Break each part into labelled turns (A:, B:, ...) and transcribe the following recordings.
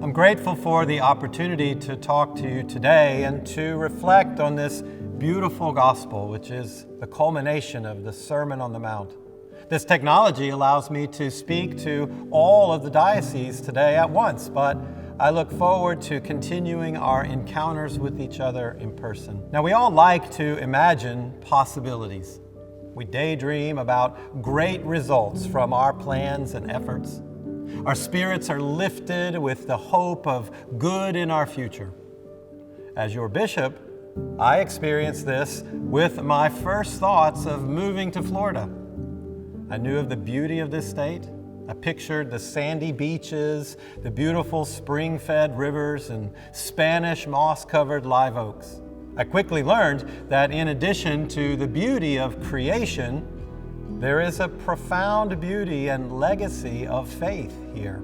A: I'm grateful for the opportunity to talk to you today and to reflect on this beautiful gospel, which is the culmination of the Sermon on the Mount. This technology allows me to speak to all of the dioceses today at once, but I look forward to continuing our encounters with each other in person. Now, we all like to imagine possibilities. We daydream about great results from our plans and efforts. Our spirits are lifted with the hope of good in our future. As your bishop, I experienced this with my first thoughts of moving to Florida. I knew of the beauty of this state. I pictured the sandy beaches, the beautiful spring-fed rivers, and Spanish moss-covered live oaks. I quickly learned that in addition to the beauty of creation, there is a profound beauty and legacy of faith here.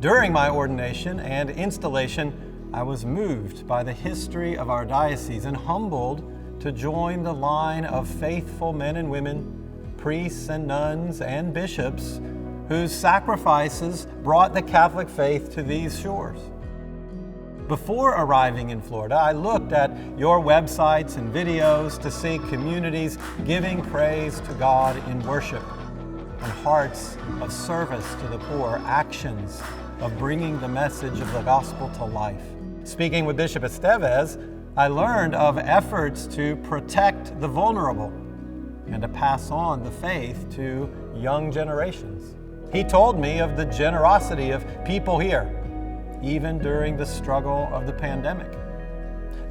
A: During my ordination and installation, I was moved by the history of our diocese and humbled to join the line of faithful men and women, priests and nuns and bishops whose sacrifices brought the Catholic faith to these shores. Before arriving in Florida, I looked at your websites and videos to see communities giving praise to God in worship and hearts of service to the poor, actions of bringing the message of the gospel to life. Speaking with Bishop Estevez, I learned of efforts to protect the vulnerable and to pass on the faith to young generations. He told me of the generosity of people here, even during the struggle of the pandemic.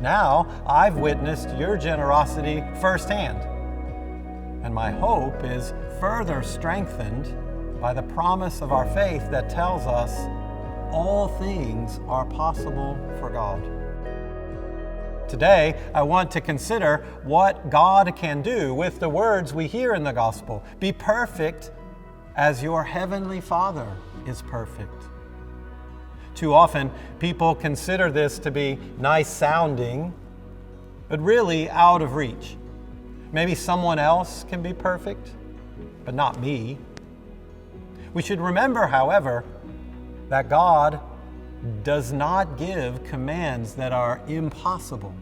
A: Now, I've witnessed your generosity firsthand, and my hope is further strengthened by the promise of our faith that tells us all things are possible for God. Today, I want to consider what God can do with the words we hear in the gospel. Be perfect as your heavenly Father is perfect. Too often, people consider this to be nice sounding, but really out of reach. Maybe someone else can be perfect, but not me. We should remember, however, that God does not give commands that are impossible.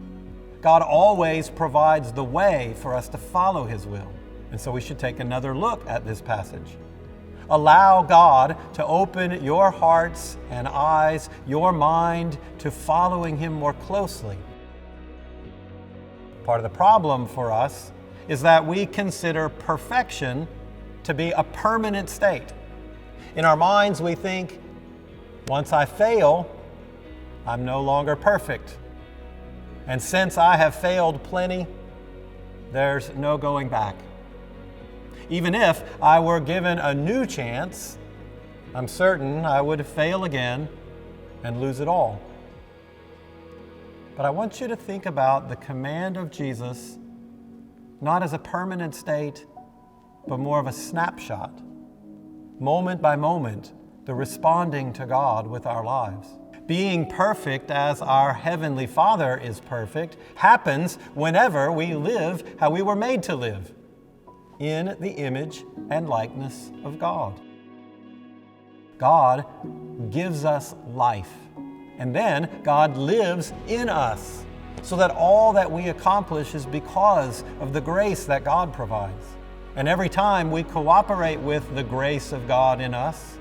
A: God always provides the way for us to follow His will. And so we should take another look at this passage. Allow God to open your hearts and eyes, your mind, to following Him more closely. Part of the problem for us is that we consider perfection to be a permanent state. In our minds, we think, once I fail, I'm no longer perfect. And since I have failed plenty, there's no going back. Even if I were given a new chance, I'm certain I would fail again and lose it all. But I want you to think about the command of Jesus not as a permanent state, but more of a snapshot, moment by moment, the responding to God with our lives. Being perfect as our Heavenly Father is perfect happens whenever we live how we were made to live, in the image and likeness of God. God gives us life, and then God lives in us, so that all that we accomplish is because of the grace that God provides. And every time we cooperate with the grace of God in us,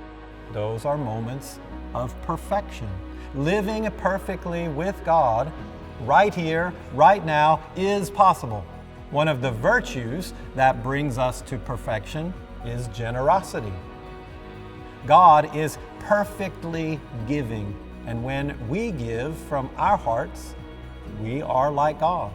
A: those are moments of perfection. Living perfectly with God, right here, right now, is possible. One of the virtues that brings us to perfection is generosity. God is perfectly giving, and when we give from our hearts, we are like God.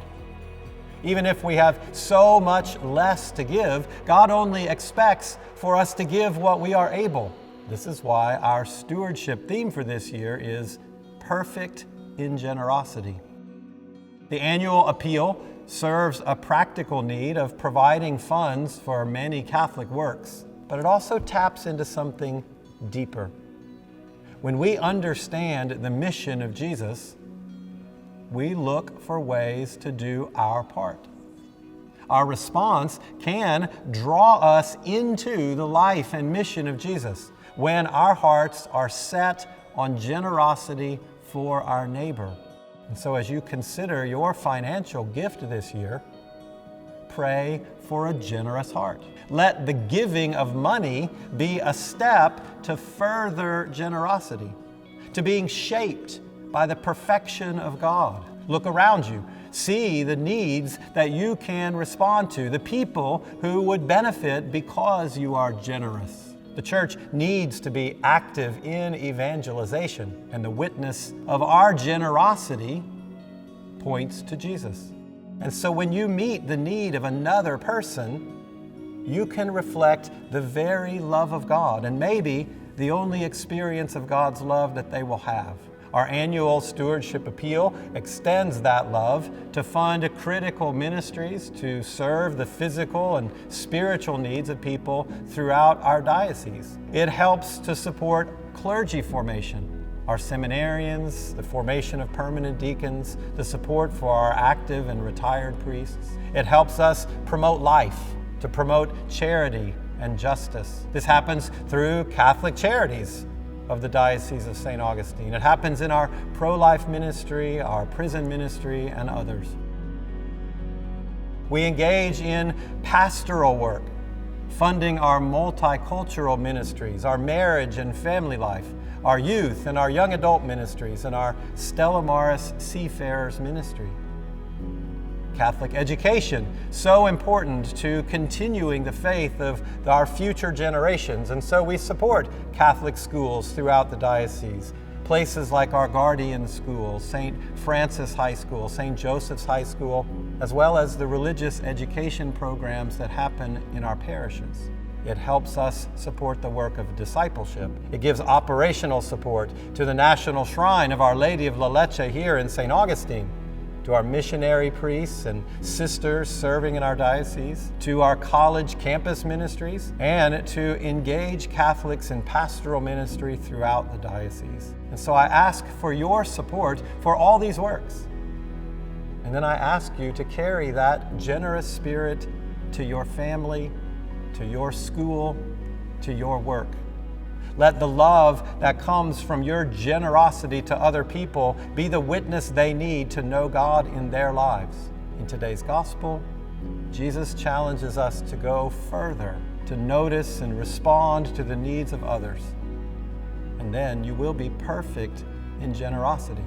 A: Even if we have so much less to give, God only expects for us to give what we are able. This is why our stewardship theme for this year is Perfect in Generosity. The annual appeal serves a practical need of providing funds for many Catholic works, but it also taps into something deeper. When we understand the mission of Jesus, we look for ways to do our part. Our response can draw us into the life and mission of Jesus. when our hearts are set on generosity for our neighbor. And so as you consider your financial gift this year, pray for a generous heart. Let the giving of money be a step to further generosity, to being shaped by the perfection of God. Look around you. See the needs that you can respond to, the people who would benefit because you are generous. The church needs to be active in evangelization, and the witness of our generosity points to Jesus. And so when you meet the need of another person, you can reflect the very love of God, and maybe the only experience of God's love that they will have. Our annual Stewardship Appeal extends that love to fund critical ministries to serve the physical and spiritual needs of people throughout our diocese. It helps to support Clergy Formation, our seminarians, the formation of permanent deacons, the support for our active and retired priests. It helps us promote life, to promote charity and justice. This happens through Catholic Charities of the Diocese of St. Augustine. It happens in our pro-life ministry, our prison ministry, and others. We engage in pastoral work, funding our multicultural ministries, our marriage and family life, our youth and our young adult ministries, and our Stella Seafarers ministry. Catholic education, so important to continuing the faith of our future generations, and so we support Catholic schools throughout the diocese. Places like our Guardian School, St. Francis High School, St. Joseph's High School, as well as the religious education programs that happen in our parishes. It helps us support the work of discipleship. It gives operational support to the National Shrine of Our Lady of Leche here in St. Augustine, to our missionary priests and sisters serving in our diocese, to our college campus ministries, and to engage Catholics in pastoral ministry throughout the diocese. And so I ask for your support for all these works. And then I ask you to carry that generous spirit to your family, to your school, to your work. Let the love that comes from your generosity to other people be the witness they need to know God in their lives. In today's gospel, Jesus challenges us to go further, to notice and respond to the needs of others. And then you will be perfect in generosity.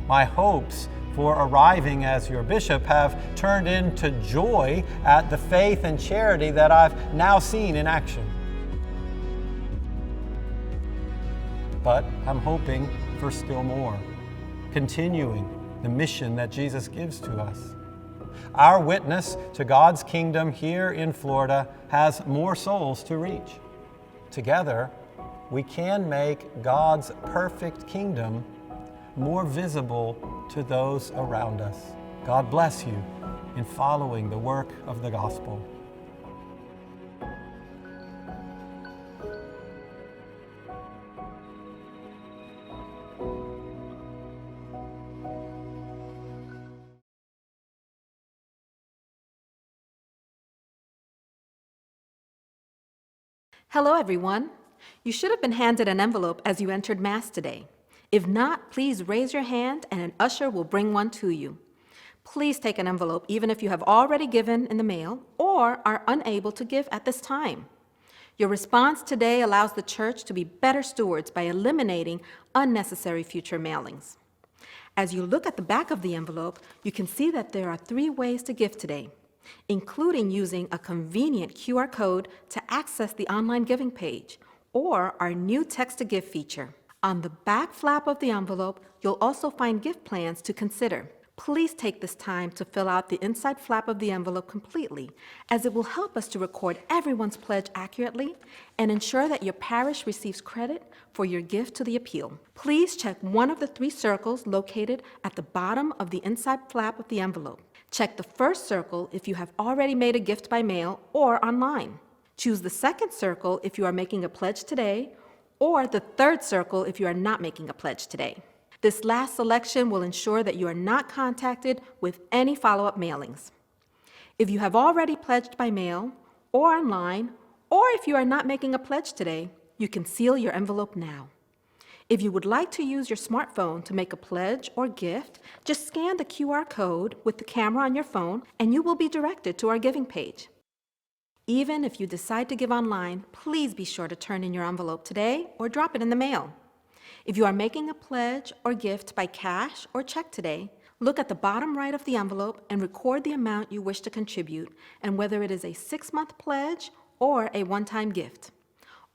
A: My hopes for arriving as your bishop have turned into joy at the faith and charity that I've now seen in action. But I'm hoping for still more, continuing the mission that Jesus gives to us. Our witness to God's kingdom here in Florida has more souls to reach. Together, we can make God's perfect kingdom more visible to those around us. God bless you in following the work of the gospel.
B: Hello, everyone. You should have been handed an envelope as you entered Mass today. If not, please raise your hand and an usher will bring one to you. Please take an envelope even if you have already given in the mail or are unable to give at this time. Your response today allows the church to be better stewards by eliminating unnecessary future mailings. As you look at the back of the envelope, you can see that there are 3 ways to give today, including using a convenient QR code to access the online giving page or our new text-to-give feature. On the back flap of the envelope, you'll also find gift plans to consider. Please take this time to fill out the inside flap of the envelope completely, as it will help us to record everyone's pledge accurately and ensure that your parish receives credit for your gift to the appeal. Please check one of the 3 circles located at the bottom of the inside flap of the envelope. Check the first circle if you have already made a gift by mail or online. Choose the second circle if you are making a pledge today, or the third circle if you are not making a pledge today. This last selection will ensure that you are not contacted with any follow-up mailings. If you have already pledged by mail or online, or if you are not making a pledge today, You can seal your envelope now. If you would like to use your smartphone to make a pledge or gift, just scan the QR code with the camera on your phone and you will be directed to our giving page. Even if you decide to give online, please be sure to turn in your envelope today or drop it in the mail. If you are making a pledge or gift by cash or check today, look at the bottom right of the envelope and record the amount you wish to contribute and whether it is a 6-month pledge or a one-time gift.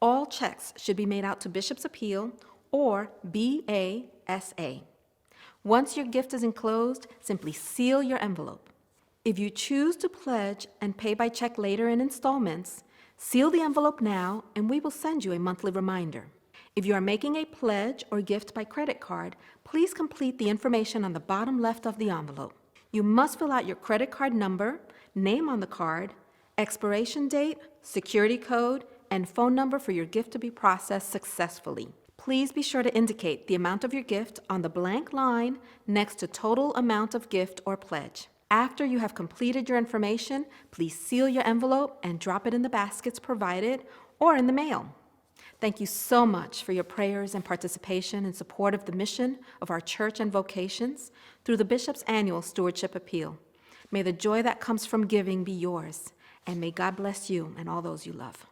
B: All checks should be made out to Bishop's Appeal or BASA. Once your gift is enclosed, simply seal your envelope. If you choose to pledge and pay by check later in installments, seal the envelope now and we will send you a monthly reminder. If you are making a pledge or gift by credit card, please complete the information on the bottom left of the envelope. You must fill out your credit card number, name on the card, expiration date, security code, and phone number for your gift to be processed successfully. Please be sure to indicate the amount of your gift on the blank line next to total amount of gift or pledge. After you have completed your information, please seal your envelope and drop it in the baskets provided or in the mail. Thank you so much for your prayers and participation in support of the mission of our church and vocations through the Bishop's annual Stewardship Appeal. May the joy that comes from giving be yours, and may God bless you and all those you love.